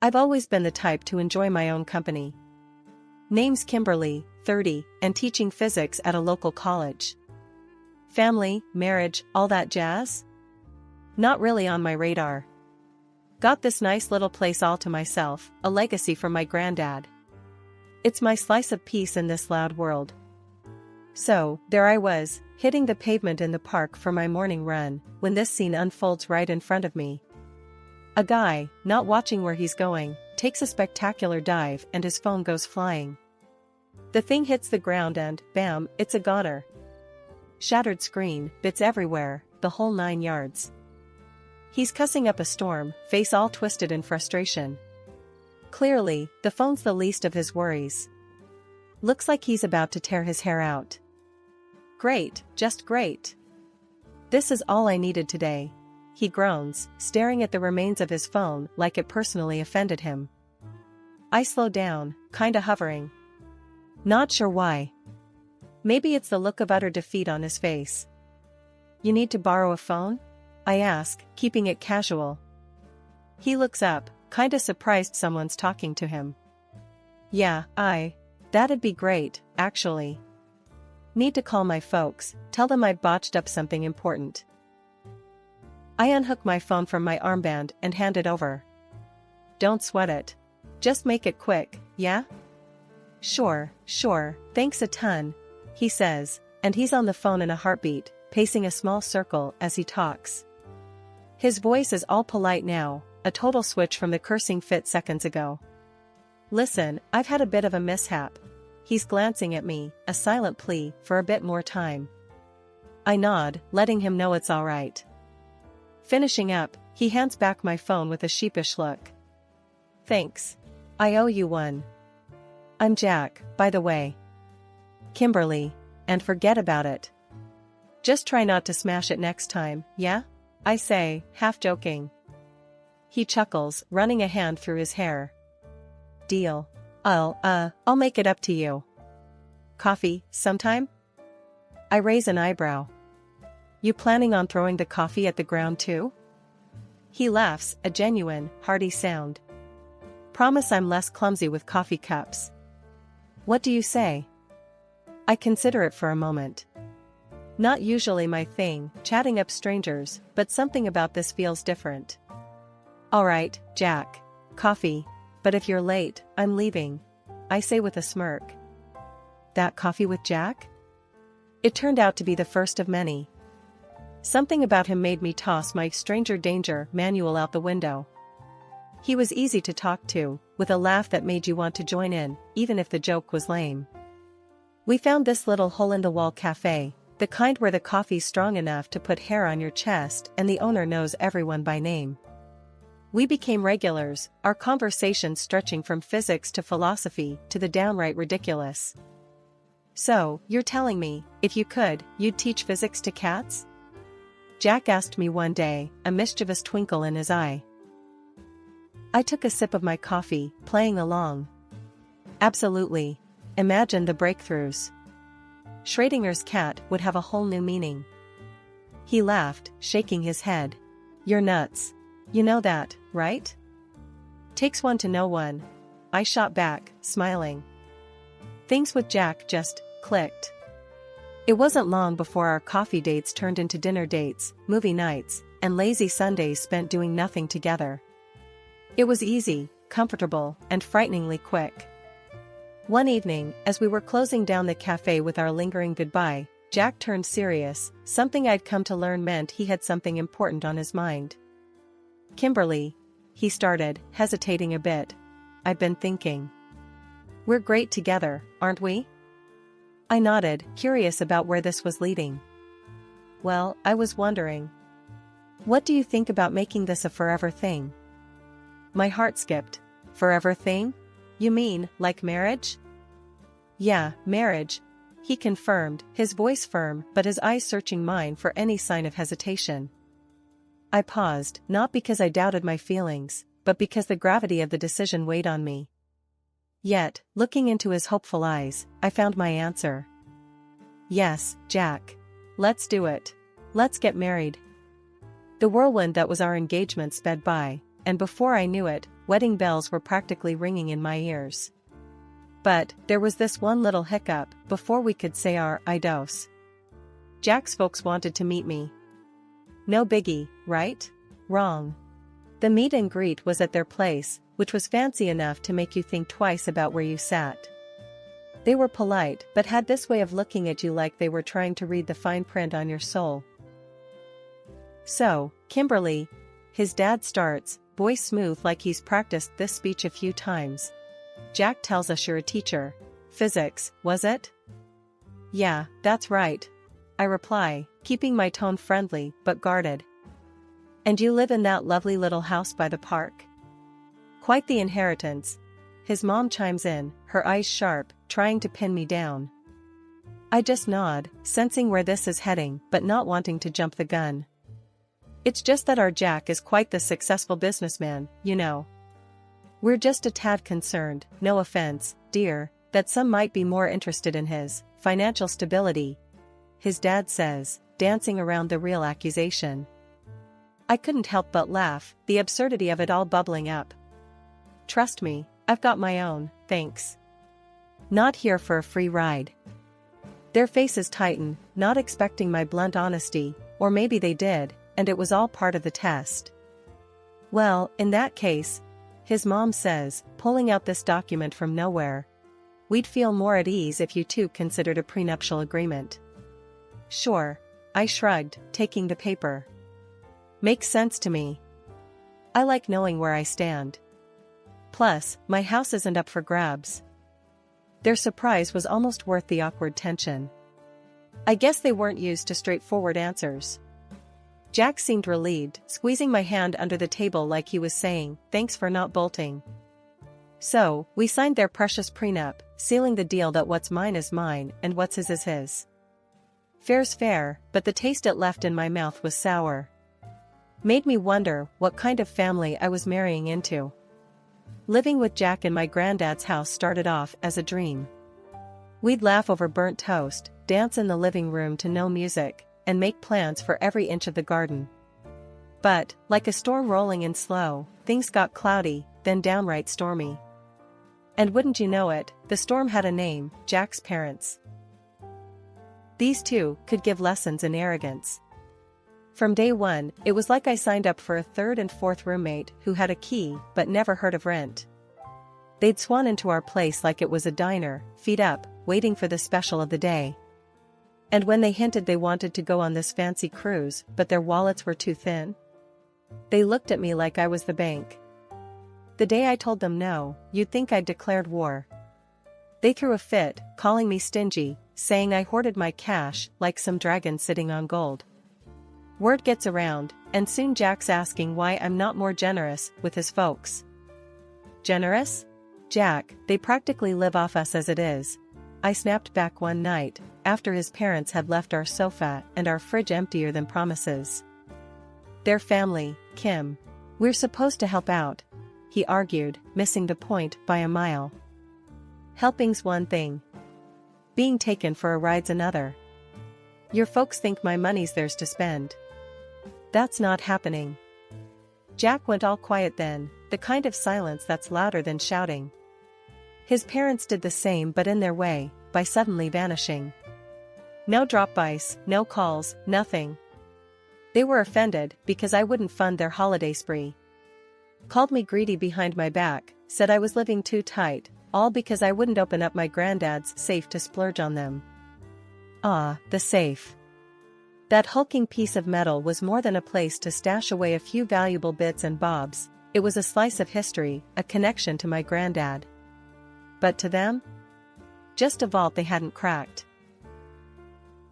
I've always been the type to enjoy my own company. Name's Kimberly, 30, and teaching physics at a local college. Family, marriage, all that jazz? Not really on my radar. Got this nice little place all to myself, a legacy from my granddad. It's my slice of peace in this loud world. So, there I was, hitting the pavement in the park for my morning run, when this scene unfolds right in front of me. A guy, not watching where he's going, takes a spectacular dive and his phone goes flying. The thing hits the ground and, bam, it's a goner. Shattered screen, bits everywhere, the whole 9 yards. He's cussing up a storm, face all twisted in frustration. Clearly, the phone's the least of his worries. Looks like he's about to tear his hair out. Great, just great. This is all I needed today. He groans, staring at the remains of his phone like it personally offended him. I slow down, kinda hovering. Not sure why. Maybe it's the look of utter defeat on his face. You need to borrow a phone? I ask, keeping it casual. He looks up, kinda surprised someone's talking to him. Yeah, that'd be great, actually. Need to call my folks, tell them I botched up something important. I unhook my phone from my armband and hand it over. Don't sweat it. Just make it quick, yeah? Sure, thanks a ton, he says, and he's on the phone in a heartbeat, pacing a small circle as he talks. His voice is all polite now, a total switch from the cursing fit seconds ago. Listen, I've had a bit of a mishap. He's glancing at me, a silent plea for a bit more time. I nod, letting him know it's all right. Finishing up, he hands back my phone with a sheepish look. Thanks. I owe you one. I'm Jack, by the way. Kimberly, and forget about it. Just try not to smash it next time, yeah? I say, half joking. He chuckles, running a hand through his hair. Deal. I'll make it up to you. Coffee, sometime? I raise an eyebrow. You planning on throwing the coffee at the ground too? He laughs, a genuine, hearty sound. Promise I'm less clumsy with coffee cups. What do you say? I consider it for a moment. Not usually my thing, chatting up strangers, but something about this feels different. Alright, Jack. Coffee. But if you're late, I'm leaving. I say with a smirk. That coffee with Jack? It turned out to be the first of many. Something about him made me toss my stranger danger manual out the window. He was easy to talk to, with a laugh that made you want to join in, even if the joke was lame. We found this little hole-in-the-wall cafe, the kind where the coffee's strong enough to put hair on your chest and the owner knows everyone by name. We became regulars, our conversations stretching from physics to philosophy to the downright ridiculous. So, you're telling me, if you could, you'd teach physics to cats? Jack asked me one day, a mischievous twinkle in his eye. I took a sip of my coffee, playing along. Absolutely. Imagine the breakthroughs. Schrodinger's cat would have a whole new meaning. He laughed, shaking his head. You're nuts. You know that, right? Takes one to know one. I shot back, smiling. Things with Jack just clicked. It wasn't long before our coffee dates turned into dinner dates, movie nights, and lazy Sundays spent doing nothing together. It was easy, comfortable, and frighteningly quick. One evening, as we were closing down the cafe with our lingering goodbye, Jack turned serious, something I'd come to learn meant he had something important on his mind. Kimberly, he started, hesitating a bit. I've been thinking. We're great together, aren't we? I nodded, curious about where this was leading. Well, I was wondering. What do you think about making this a forever thing? My heart skipped. Forever thing? You mean, like marriage? Yeah, marriage, he confirmed, his voice firm but his eyes searching mine for any sign of hesitation. I paused, not because I doubted my feelings, but because the gravity of the decision weighed on me. Yet, looking into his hopeful eyes, I found my answer. Yes, Jack. Let's do it. Let's get married. The whirlwind that was our engagement sped by, and before I knew it, wedding bells were practically ringing in my ears. But there was this one little hiccup before we could say our I dos. Jack's folks wanted to meet me. No biggie, right? Wrong. The meet and greet was at their place, which was fancy enough to make you think twice about where you sat. They were polite but had this way of looking at you like they were trying to read the fine print on your soul. So, Kimberly, his dad starts, voice smooth like he's practiced this speech a few times. Jack tells us you're a teacher. Physics, was it? Yeah, that's right. I reply, keeping my tone friendly but guarded. And you live in that lovely little house by the park? Quite the inheritance. His mom chimes in, her eyes sharp, trying to pin me down. I just nod, sensing where this is heading but not wanting to jump the gun. It's just that our Jack is quite the successful businessman, you know. We're just a tad concerned, no offense, dear, that some might be more interested in his financial stability, his dad says, dancing around the real accusation. I couldn't help but laugh, the absurdity of it all bubbling up. Trust me, I've got my own, thanks. Not here for a free ride. Their faces tighten, not expecting my blunt honesty, or maybe they did, and it was all part of the test. Well, in that case, his mom says, pulling out this document from nowhere, we'd feel more at ease if you two considered a prenuptial agreement. Sure, I shrugged, taking the paper. Makes sense to me. I like knowing where I stand. Plus, my house isn't up for grabs. Their surprise was almost worth the awkward tension. I guess they weren't used to straightforward answers. Jack seemed relieved, squeezing my hand under the table like he was saying, thanks for not bolting. So, we signed their precious prenup, sealing the deal that what's mine is mine and what's his is his. Fair's fair, but the taste it left in my mouth was sour. Made me wonder what kind of family I was marrying into. Living with Jack in my granddad's house started off as a dream. We'd laugh over burnt toast, dance in the living room to no music, and make plans for every inch of the garden. But, like a storm rolling in slow, things got cloudy, then downright stormy. And wouldn't you know it, the storm had a name, Jack's parents. These two could give lessons in arrogance. From day one, it was like I signed up for a third and fourth roommate who had a key but never heard of rent. They'd swan into our place like it was a diner, feet up, waiting for the special of the day. And when they hinted they wanted to go on this fancy cruise but their wallets were too thin, they looked at me like I was the bank. The day I told them no, you'd think I'd declared war. They threw a fit, calling me stingy, saying I hoarded my cash like some dragon sitting on gold. Word gets around, and soon Jack's asking why I'm not more generous with his folks. Generous? Jack, they practically live off us as it is. I snapped back one night, after his parents had left our sofa and our fridge emptier than promises. Their family, Kim. We're supposed to help out, he argued, missing the point by a mile. Helping's one thing. Being taken for a ride's another. Your folks think my money's theirs to spend. That's not happening. Jack went all quiet then, the kind of silence that's louder than shouting. His parents did the same but in their way, by suddenly vanishing. No drop-bys, no calls, nothing. They were offended because I wouldn't fund their holiday spree. Called me greedy behind my back, said I was living too tight, all because I wouldn't open up my granddad's safe to splurge on them. Ah, the safe. That hulking piece of metal was more than a place to stash away a few valuable bits and bobs, it was a slice of history, a connection to my granddad. But to them? Just a vault they hadn't cracked.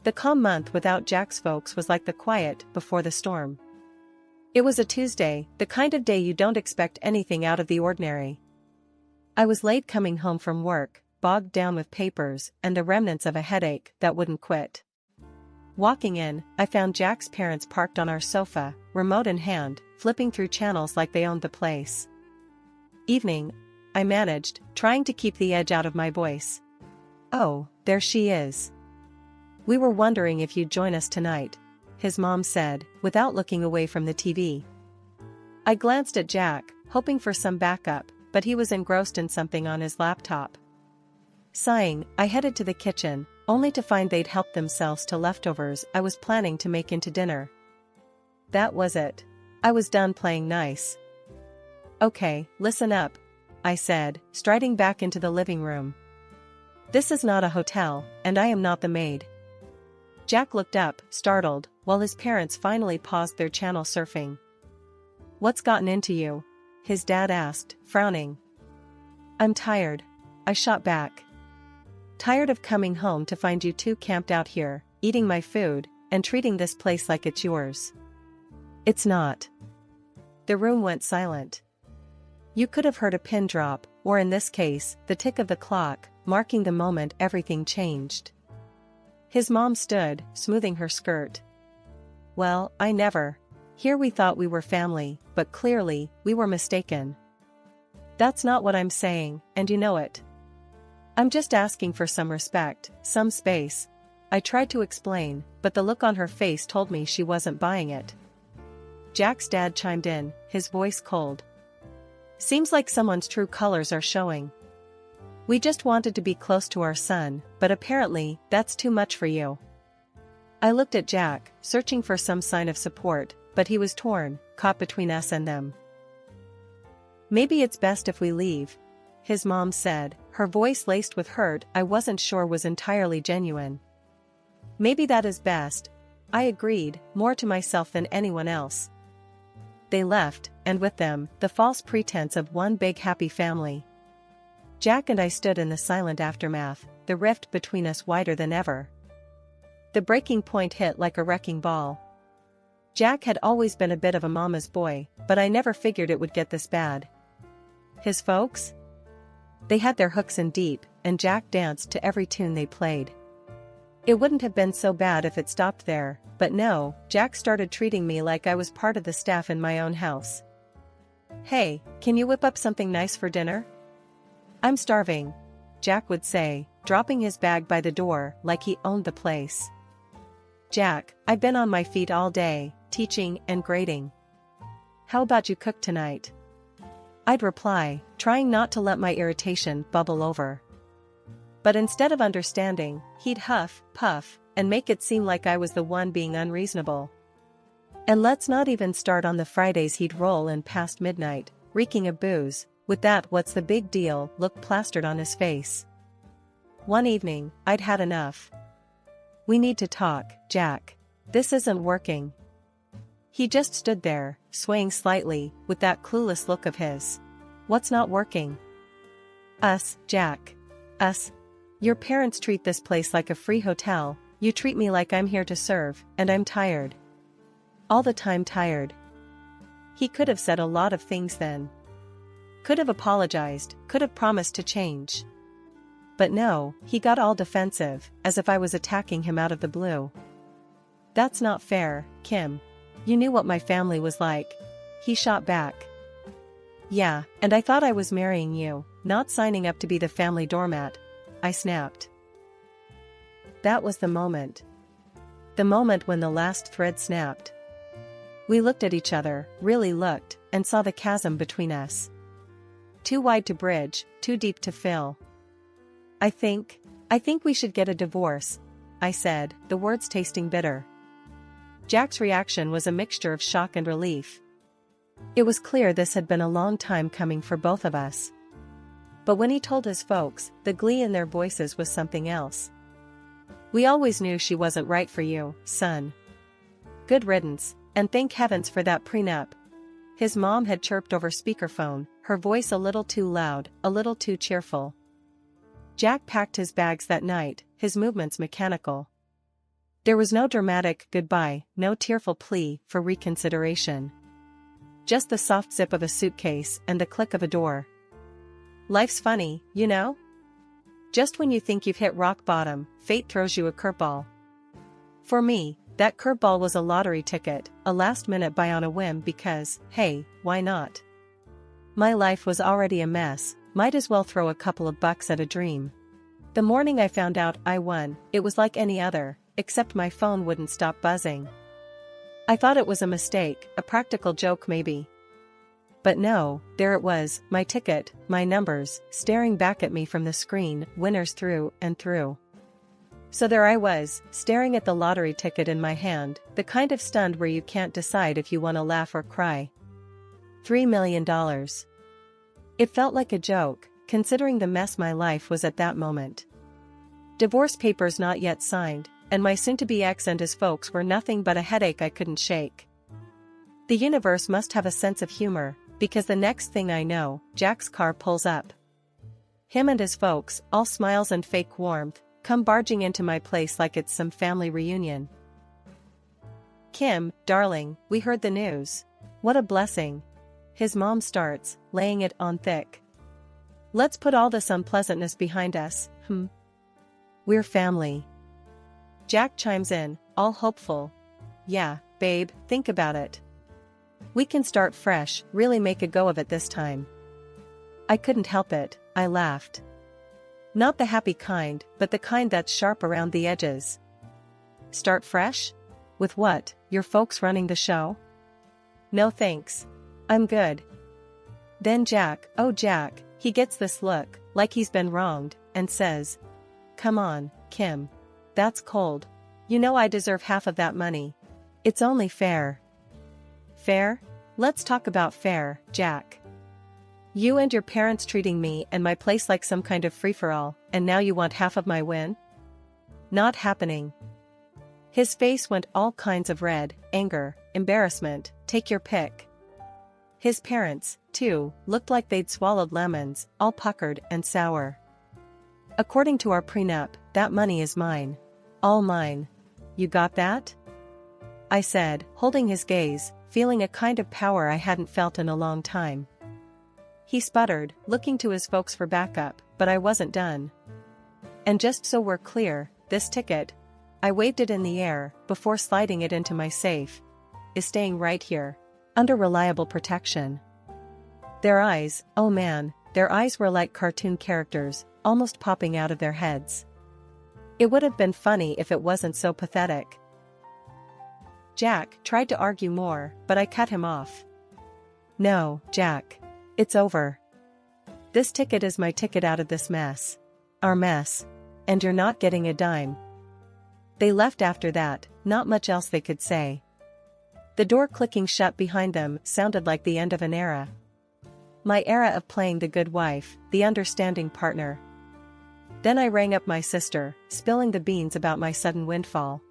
The calm month without Jack's folks was like the quiet before the storm. It was a Tuesday, the kind of day you don't expect anything out of the ordinary. I was late coming home from work, bogged down with papers and the remnants of a headache that wouldn't quit. Walking in, I found Jack's parents parked on our sofa, remote in hand, flipping through channels like they owned the place. Evening, I managed, trying to keep the edge out of my voice. Oh, there she is. We were wondering if you'd join us tonight, his mom said, without looking away from the TV. I glanced at Jack, hoping for some backup, but he was engrossed in something on his laptop. Sighing, I headed to the kitchen, only to find they'd helped themselves to leftovers I was planning to make into dinner. That was it. I was done playing nice. Okay, listen up, I said, striding back into the living room. This is not a hotel, and I am not the maid. Jack looked up, startled, while his parents finally paused their channel surfing. What's gotten into you? His dad asked, frowning. I'm tired, I shot back. Tired of coming home to find you two camped out here, eating my food, and treating this place like it's yours. It's not. The room went silent. You could have heard a pin drop, or in this case, the tick of the clock, marking the moment everything changed. His mom stood, smoothing her skirt. Well, I never. Here we thought we were family, but clearly, we were mistaken. That's not what I'm saying, and you know it. I'm just asking for some respect, some space. I tried to explain, but the look on her face told me she wasn't buying it. Jack's dad chimed in, his voice cold. Seems like someone's true colors are showing. We just wanted to be close to our son, but apparently, that's too much for you. I looked at Jack, searching for some sign of support, but he was torn, caught between us and them. Maybe it's best if we leave, his mom said, her voice laced with hurt I wasn't sure was entirely genuine. Maybe that is best, I agreed, more to myself than anyone else. They left, and with them, the false pretense of one big happy family. Jack and I stood in the silent aftermath, the rift between us wider than ever. The breaking point hit like a wrecking ball. Jack had always been a bit of a mama's boy, but I never figured it would get this bad. His folks? They had their hooks in deep, and Jack danced to every tune they played. It wouldn't have been so bad if it stopped there, but no, Jack started treating me like I was part of the staff in my own house. Hey, can you whip up something nice for dinner? I'm starving, Jack would say, dropping his bag by the door like he owned the place. Jack, I've been on my feet all day, teaching and grading. How about you cook tonight? I'd reply, trying not to let my irritation bubble over. But instead of understanding, he'd huff, puff, and make it seem like I was the one being unreasonable. And let's not even start on the Fridays he'd roll in past midnight, reeking of booze, with that "what's the big deal" look plastered on his face. One evening, I'd had enough. We need to talk, Jack. This isn't working. He just stood there, swaying slightly, with that clueless look of his. What's not working? Us, Jack. Us. Your parents treat this place like a free hotel, you treat me like I'm here to serve, and I'm tired. All the time tired. He could have said a lot of things then. Could have apologized, could have promised to change. But no, he got all defensive, as if I was attacking him out of the blue. That's not fair, Kim. You knew what my family was like. He shot back. Yeah, and I thought I was marrying you, not signing up to be the family doormat, I snapped. That was the moment. The moment when the last thread snapped. We looked at each other, really looked, and saw the chasm between us. Too wide to bridge, too deep to fill. I think we should get a divorce, I said, the words tasting bitter. Jack's reaction was a mixture of shock and relief. It was clear this had been a long time coming for both of us. But when he told his folks, the glee in their voices was something else. We always knew she wasn't right for you, son. Good riddance, and thank heavens for that prenup. His mom had chirped over speakerphone, her voice a little too loud, a little too cheerful. Jack packed his bags that night, his movements mechanical. There was no dramatic goodbye, no tearful plea for reconsideration. Just the soft zip of a suitcase and the click of a door. Life's funny, you know? Just when you think you've hit rock bottom, fate throws you a curveball. For me, that curveball was a lottery ticket, a last-minute buy on a whim because, hey, why not? My life was already a mess, might as well throw a couple of bucks at a dream. The morning I found out I won, it was like any other, except my phone wouldn't stop buzzing. I thought it was a mistake, a practical joke maybe. But no, there it was, my ticket, my numbers, staring back at me from the screen, winners through and through. So there I was, staring at the lottery ticket in my hand, the kind of stunned where you can't decide if you want to laugh or cry. $3 million. It felt like a joke, considering the mess my life was at that moment. Divorce papers not yet signed, and my soon-to-be ex and his folks were nothing but a headache I couldn't shake. The universe must have a sense of humor, because the next thing I know, Jack's car pulls up. Him and his folks, all smiles and fake warmth, come barging into my place like it's some family reunion. "Kim, darling, we heard the news. What a blessing." His mom starts, laying it on thick. "Let's put all this unpleasantness behind us, We're family." Jack chimes in, all hopeful. "Yeah, babe, think about it. We can start fresh, really make a go of it this time." I couldn't help it, I laughed. Not the happy kind, but the kind that's sharp around the edges. "Start fresh? With what, your folks running the show?" "No thanks. I'm good." Then Jack, oh Jack, he gets this look, like he's been wronged, and says, "Come on, Kim. That's cold. You know I deserve half of that money. It's only fair." "Fair? Let's talk about fair, Jack. You and your parents treating me and my place like some kind of free-for-all, and now you want half of my win? Not happening." His face went all kinds of red, anger, embarrassment, take your pick. His parents, too, looked like they'd swallowed lemons, all puckered and sour. "According to our prenup, that money is mine. All mine. You got that?" I said, holding his gaze, feeling a kind of power I hadn't felt in a long time. He sputtered, looking to his folks for backup, but I wasn't done. "And just so we're clear, this ticket," I waved it in the air, before sliding it into my safe, "is staying right here, under reliable protection." Their eyes, oh man, their eyes were like cartoon characters, almost popping out of their heads. It would have been funny if it wasn't so pathetic. Jack tried to argue more, but I cut him off. "No, Jack. It's over. This ticket is my ticket out of this mess. Our mess. And you're not getting a dime." They left after that, not much else they could say. The door clicking shut behind them sounded like the end of an era. My era of playing the good wife, the understanding partner. Then I rang up my sister, spilling the beans about my sudden windfall.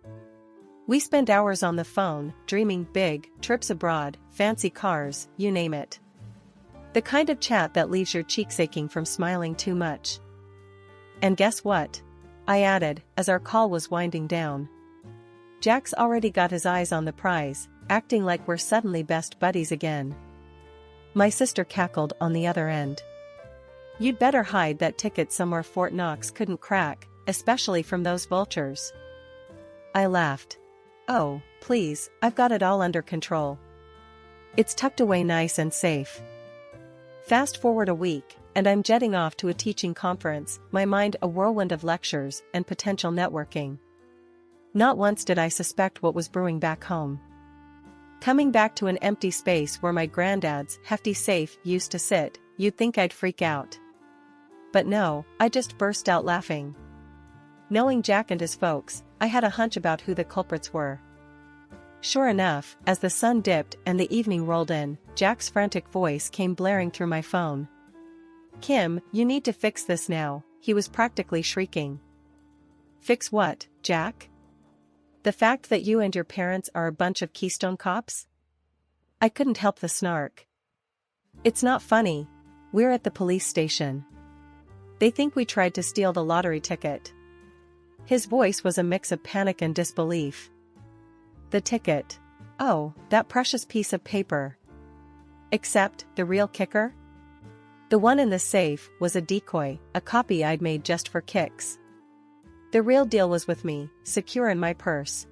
We spent hours on the phone, dreaming big, trips abroad, fancy cars, you name it. The kind of chat that leaves your cheeks aching from smiling too much. "And guess what?" I added, as our call was winding down. "Jack's already got his eyes on the prize, acting like we're suddenly best buddies again." My sister cackled on the other end. "You'd better hide that ticket somewhere Fort Knox couldn't crack, especially from those vultures." I laughed. "Oh, please, I've got it all under control. It's tucked away nice and safe." Fast forward a week, and I'm jetting off to a teaching conference, my mind a whirlwind of lectures and potential networking. Not once did I suspect what was brewing back home. Coming back to an empty space where my granddad's hefty safe used to sit, you'd think I'd freak out. But no, I just burst out laughing. Knowing Jack and his folks, I had a hunch about who the culprits were. Sure enough, as the sun dipped and the evening rolled in, Jack's frantic voice came blaring through my phone. "Kim, you need to fix this now," he was practically shrieking. "Fix what, Jack? The fact that you and your parents are a bunch of Keystone cops?" I couldn't help the snark. "It's not funny. We're at the police station. They think we tried to steal the lottery ticket." His voice was a mix of panic and disbelief. "The ticket. Oh, that precious piece of paper. Except, the real kicker? The one in the safe was a decoy, a copy I'd made just for kicks. The real deal was with me, secure in my purse."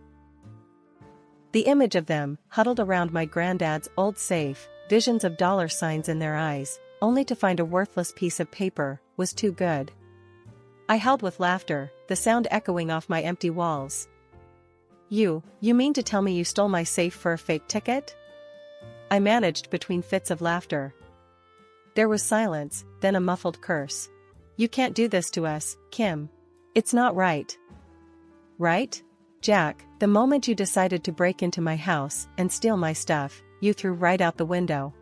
The image of them, huddled around my granddad's old safe, visions of dollar signs in their eyes, only to find a worthless piece of paper, was too good. I howled with laughter, the sound echoing off my empty walls. You mean to tell me you stole my safe for a fake ticket?" I managed between fits of laughter. There was silence, then a muffled curse. You can't do this to us, Kim. It's not right. Right? Jack, the moment you decided to break into my house and steal my stuff, you threw right out the window.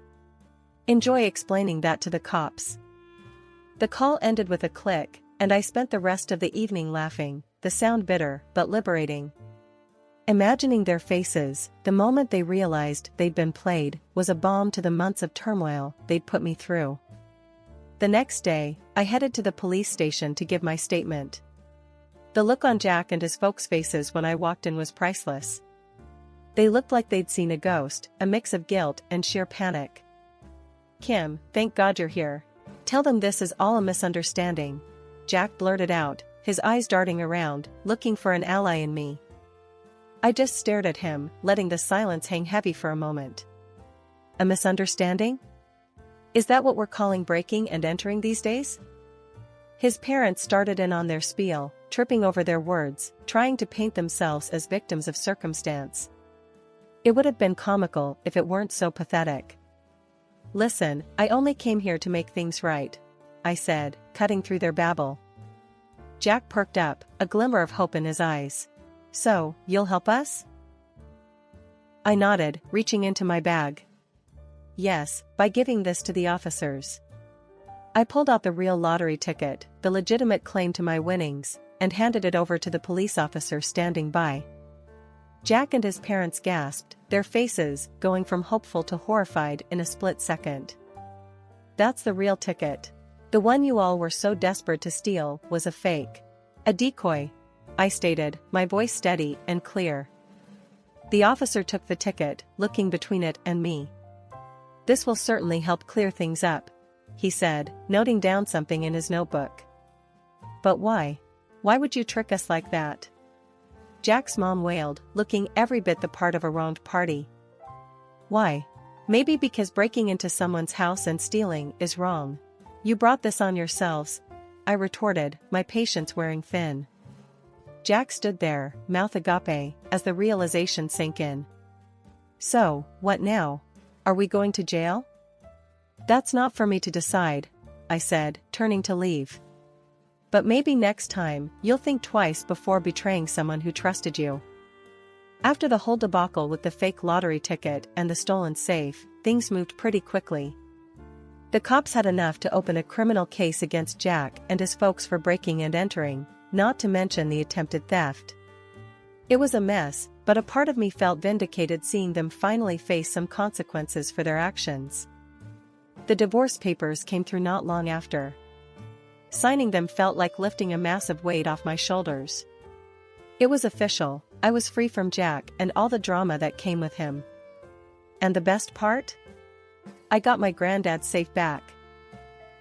Enjoy explaining that to the cops. The call ended with a click, and I spent the rest of the evening laughing, the sound bitter but liberating. Imagining their faces, the moment they realized they'd been played, was a balm to the months of turmoil they'd put me through. The next day, I headed to the police station to give my statement. The look on Jack and his folks' faces when I walked in was priceless. They looked like they'd seen a ghost, a mix of guilt and sheer panic. Kim, thank God you're here. Tell them this is all a misunderstanding, Jack blurted out, his eyes darting around, looking for an ally in me. I just stared at him, letting the silence hang heavy for a moment. A misunderstanding? Is that what we're calling breaking and entering these days? His parents started in on their spiel, tripping over their words, trying to paint themselves as victims of circumstance. It would have been comical if it weren't so pathetic. Listen, I only came here to make things right, I said, cutting through their babble. Jack perked up, a glimmer of hope in his eyes. So, you'll help us? I nodded, reaching into my bag. Yes, by giving this to the officers. I pulled out the real lottery ticket, the legitimate claim to my winnings, and handed it over to the police officer standing by. Jack and his parents gasped, their faces going from hopeful to horrified in a split second. That's the real ticket. The one you all were so desperate to steal was a fake. A decoy, I stated, my voice steady and clear. The officer took the ticket, looking between it and me. This will certainly help clear things up, he said, noting down something in his notebook. But why? Why would you trick us like that? Jack's mom wailed, looking every bit the part of a wronged party. Why? Maybe because breaking into someone's house and stealing is wrong. You brought this on yourselves, I retorted, my patience wearing thin. Jack stood there, mouth agape, as the realization sank in. So, what now? Are we going to jail? That's not for me to decide, I said, turning to leave. But maybe next time, you'll think twice before betraying someone who trusted you. After the whole debacle with the fake lottery ticket and the stolen safe, things moved pretty quickly. The cops had enough to open a criminal case against Jack and his folks for breaking and entering, not to mention the attempted theft. It was a mess, but a part of me felt vindicated seeing them finally face some consequences for their actions. The divorce papers came through not long after. Signing them felt like lifting a massive weight off my shoulders. It was official, I was free from Jack and all the drama that came with him. And the best part? I got my granddad's safe back.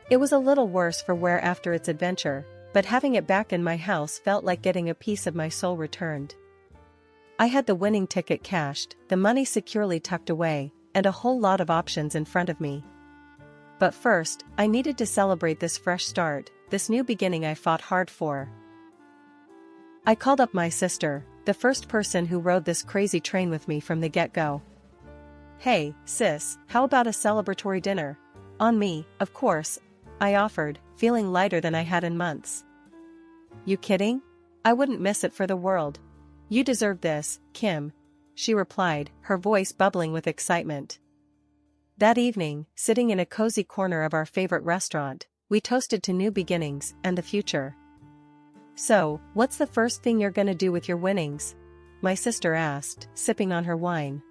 It was a little worse for wear after its adventure, but having it back in my house felt like getting a piece of my soul returned. I had the winning ticket cashed, the money securely tucked away, and a whole lot of options in front of me. But first, I needed to celebrate this fresh start, this new beginning I fought hard for. I called up my sister, the first person who rode this crazy train with me from the get-go. Hey, sis, how about a celebratory dinner? On me, of course, I offered, feeling lighter than I had in months. You kidding? I wouldn't miss it for the world. You deserve this, Kim, she replied, her voice bubbling with excitement. That evening, sitting in a cozy corner of our favorite restaurant, we toasted to new beginnings and the future. So, what's the first thing you're gonna do with your winnings? My sister asked, sipping on her wine.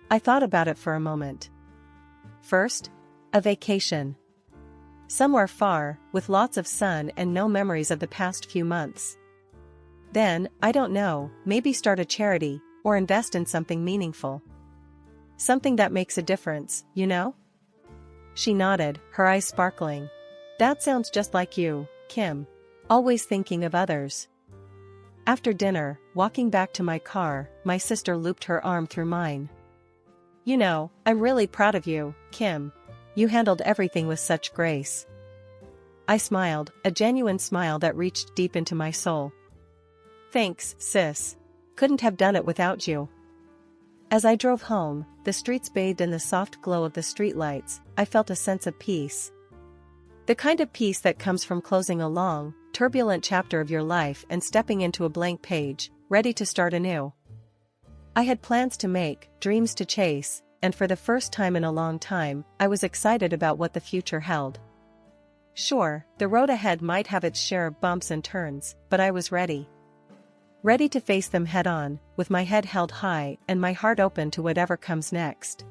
I thought about it for a moment. First, a vacation. Somewhere far, with lots of sun and no memories of the past few months. Then, I don't know, maybe start a charity, or invest in something meaningful. Something that makes a difference, you know? She nodded, her eyes sparkling. That sounds just like you, Kim. Always thinking of others. After dinner, walking back to my car, my sister looped her arm through mine. You know, I'm really proud of you, Kim. You handled everything with such grace. I smiled, a genuine smile that reached deep into my soul. Thanks, sis. Couldn't have done it without you. As I drove home, the streets bathed in the soft glow of the streetlights, I felt a sense of peace. The kind of peace that comes from closing a long, turbulent chapter of your life and stepping into a blank page, ready to start anew. I had plans to make, dreams to chase, and for the first time in a long time, I was excited about what the future held. Sure, the road ahead might have its share of bumps and turns, but I was ready. Ready to face them head on, with my head held high and my heart open to whatever comes next.